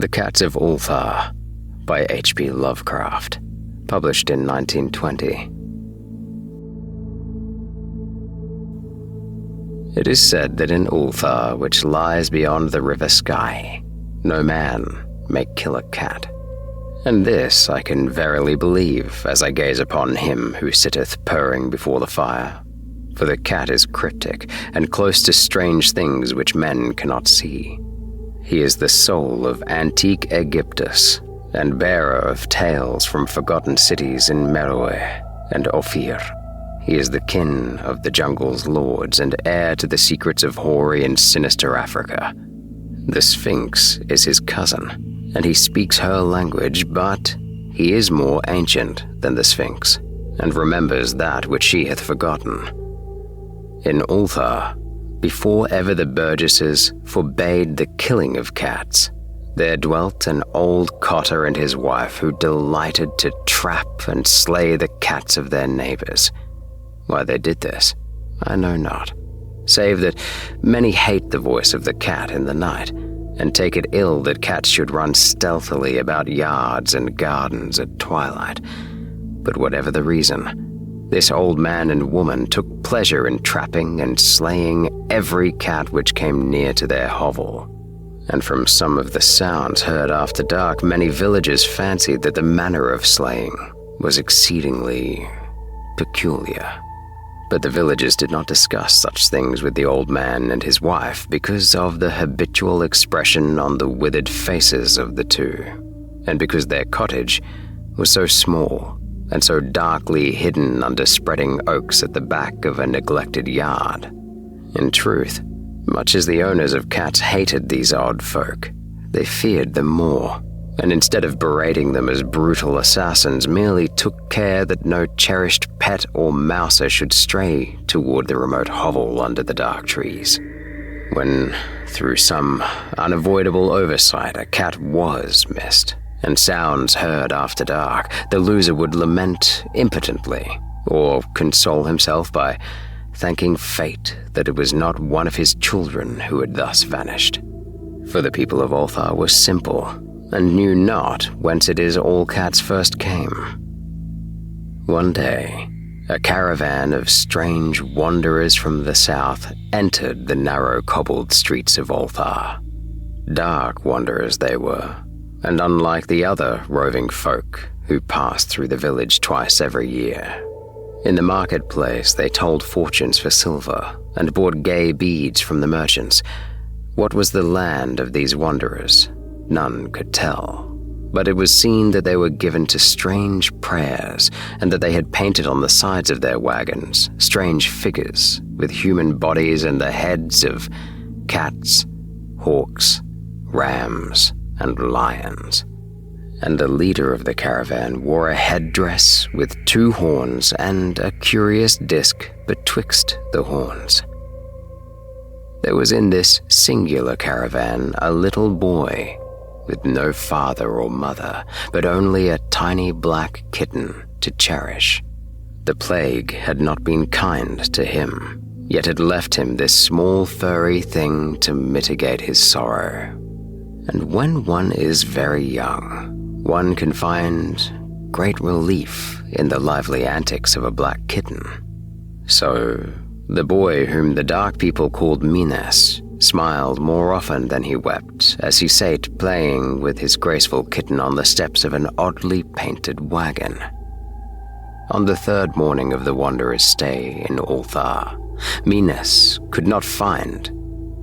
The Cats of Ulthar by H.P. Lovecraft, published in 1920. It is said that in Ulthar, which lies beyond the river Sky, no man may kill a cat. And this I can verily believe as I gaze upon him who sitteth purring before the fire. For the cat is cryptic and close to strange things which men cannot see. He is the soul of antique Aegyptus, and bearer of tales from forgotten cities in Meroe and Ophir. He is the kin of the jungle's lords and heir to the secrets of hoary and sinister Africa. The Sphinx is his cousin, and he speaks her language, but he is more ancient than the Sphinx, and remembers that which she hath forgotten. In Ulthar, before ever the burgesses forbade the killing of cats, there dwelt an old cotter and his wife who delighted to trap and slay the cats of their neighbors. Why they did this, I know not, save that many hate the voice of the cat in the night, and take it ill that cats should run stealthily about yards and gardens at twilight. But whatever the reason, this old man and woman took pleasure in trapping and slaying every cat which came near to their hovel. And from some of the sounds heard after dark, many villagers fancied that the manner of slaying was exceedingly peculiar. But the villagers did not discuss such things with the old man and his wife because of the habitual expression on the withered faces of the two, and because their cottage was so small and so darkly hidden under spreading oaks at the back of a neglected yard. In truth, much as the owners of cats hated these odd folk, they feared them more, and instead of berating them as brutal assassins, merely took care that no cherished pet or mouser should stray toward the remote hovel under the dark trees. When, through some unavoidable oversight, a cat was missed, and sounds heard after dark, the loser would lament impotently, or console himself by thanking fate that it was not one of his children who had thus vanished. For the people of Ulthar were simple, and knew not whence it is all cats first came. One day, a caravan of strange wanderers from the south entered the narrow cobbled streets of Ulthar. Dark wanderers they were, and unlike the other roving folk who passed through the village twice every year. In the marketplace they told fortunes for silver and bought gay beads from the merchants. What was the land of these wanderers? None could tell, but it was seen that they were given to strange prayers, and that they had painted on the sides of their wagons strange figures with human bodies and the heads of cats, hawks, rams, and lions. And the leader of the caravan wore a headdress with 2 horns and a curious disc betwixt the horns. There was in this singular caravan a little boy with no father or mother, but only a tiny black kitten to cherish. The plague had not been kind to him, yet had left him this small furry thing to mitigate his sorrow. And when one is very young, one can find great relief in the lively antics of a black kitten. So, the boy whom the dark people called Minas smiled more often than he wept as he sat playing with his graceful kitten on the steps of an oddly painted wagon. On the 3rd morning of the wanderer's stay in Ulthar, Minas could not find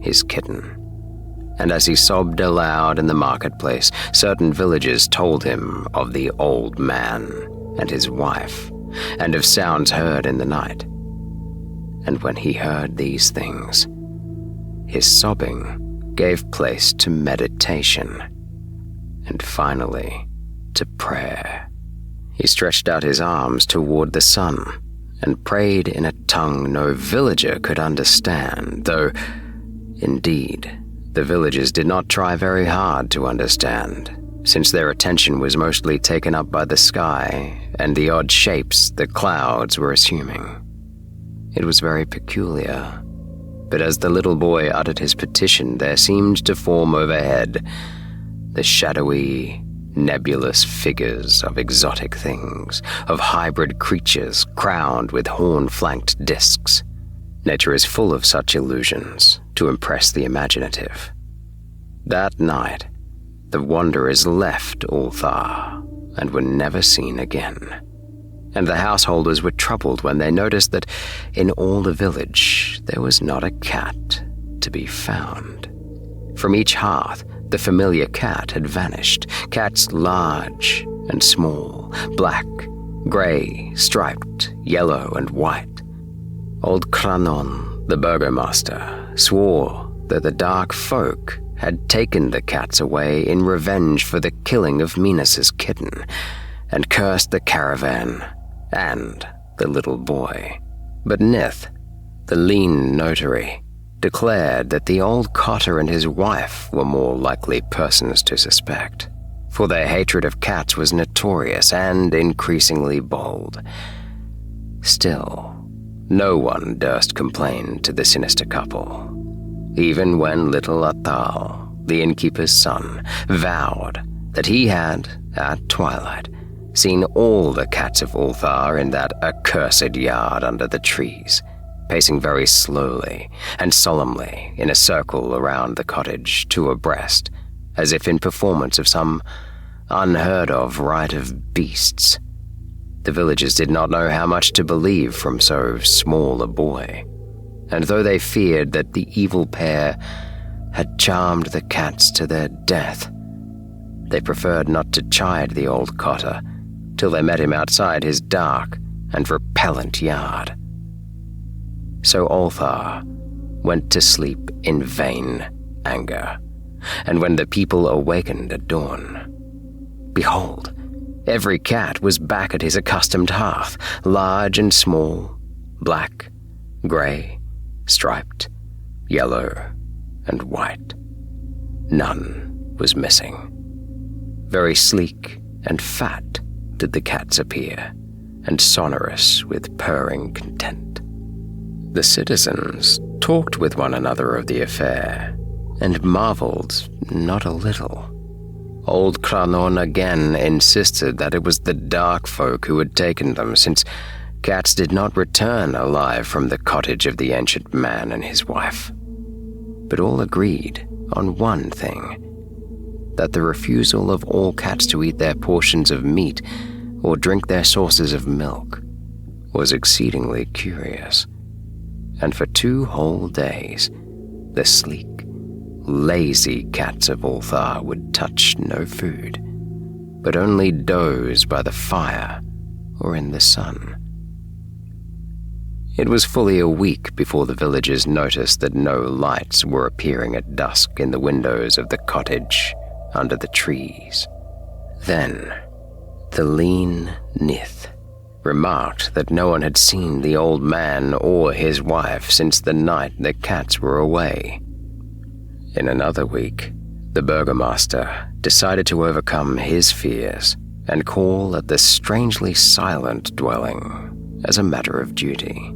his kitten. And as he sobbed aloud in the marketplace, certain villagers told him of the old man and his wife, and of sounds heard in the night. And when he heard these things, his sobbing gave place to meditation, and finally to prayer. He stretched out his arms toward the sun, and prayed in a tongue no villager could understand, though, indeed, the villagers did not try very hard to understand, since their attention was mostly taken up by the sky and the odd shapes the clouds were assuming. It was very peculiar, but as the little boy uttered his petition, there seemed to form overhead the shadowy, nebulous figures of exotic things, of hybrid creatures crowned with horn-flanked discs. Nature is full of such illusions to impress the imaginative. That night, the wanderers left Ulthar and were never seen again. And the householders were troubled when they noticed that in all the village there was not a cat to be found. From each hearth, the familiar cat had vanished, cats large and small, black, grey, striped, yellow and white. Old Kranon, the burgomaster, swore that the dark folk had taken the cats away in revenge for the killing of Minas's kitten, and cursed the caravan and the little boy. But Nith, the lean notary, declared that the old cotter and his wife were more likely persons to suspect, for their hatred of cats was notorious and increasingly bold. Still, no one durst complain to the sinister couple, even when little Atal, the innkeeper's son, vowed that he had, at twilight, seen all the Cats of Ulthar in that accursed yard under the trees, pacing very slowly and solemnly in a circle around the cottage, two abreast, as if in performance of some unheard-of rite of beasts. The villagers did not know how much to believe from so small a boy, and though they feared that the evil pair had charmed the cats to their death, they preferred not to chide the old cotter till they met him outside his dark and repellent yard. So Ulthar went to sleep in vain anger, and when the people awakened at dawn, behold, every cat was back at his accustomed hearth, large and small, black, grey, striped, yellow, and white. None was missing. Very sleek and fat did the cats appear, and sonorous with purring content. The citizens talked with one another of the affair, and marveled not a little. Old Kranon again insisted that it was the dark folk who had taken them, since cats did not return alive from the cottage of the ancient man and his wife. But all agreed on one thing, that the refusal of all cats to eat their portions of meat or drink their sources of milk was exceedingly curious. And for 2 whole days, the sleek, lazy Cats of Ulthar would touch no food, but only doze by the fire or in the sun. It was fully a week before the villagers noticed that no lights were appearing at dusk in the windows of the cottage under the trees. Then, the lean Nith remarked that no one had seen the old man or his wife since the night the cats were away. In another week, the burgomaster decided to overcome his fears and call at the strangely silent dwelling as a matter of duty.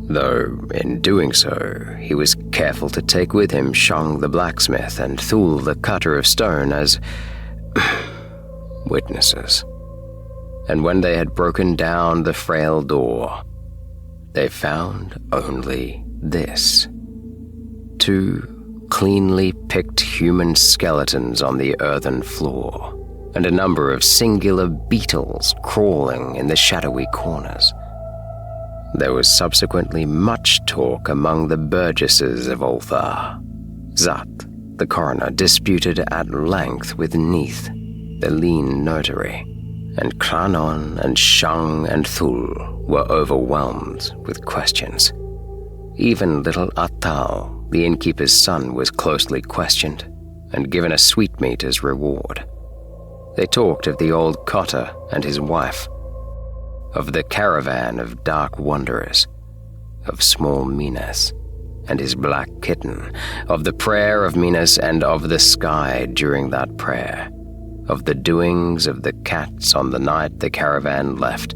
Though, in doing so, he was careful to take with him Shang the blacksmith and Thul the cutter of stone as witnesses. And when they had broken down the frail door, they found only this: 2 cleanly picked human skeletons on the earthen floor, and a number of singular beetles crawling in the shadowy corners. There was subsequently much talk among the burgesses of Ulthar. Zat, the coroner, disputed at length with Neith, the lean notary, and Kranon and Shang and Thul were overwhelmed with questions. Even little Atal, the innkeeper's son, was closely questioned and given a sweetmeat as reward. They talked of the old cotter and his wife, of the caravan of dark wanderers, of small Minas and his black kitten, of the prayer of Minas and of the sky during that prayer, of the doings of the cats on the night the caravan left,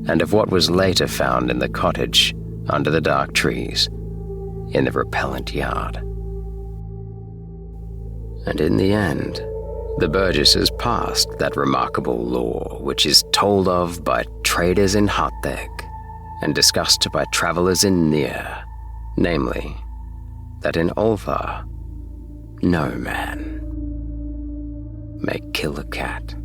and of what was later found in the cottage under the dark trees in the repellent yard. And in the end, the Burgesses passed that remarkable law which is told of by traders in Harteg and discussed by travelers in Nier, namely, that in Ulthar, no man may kill a cat.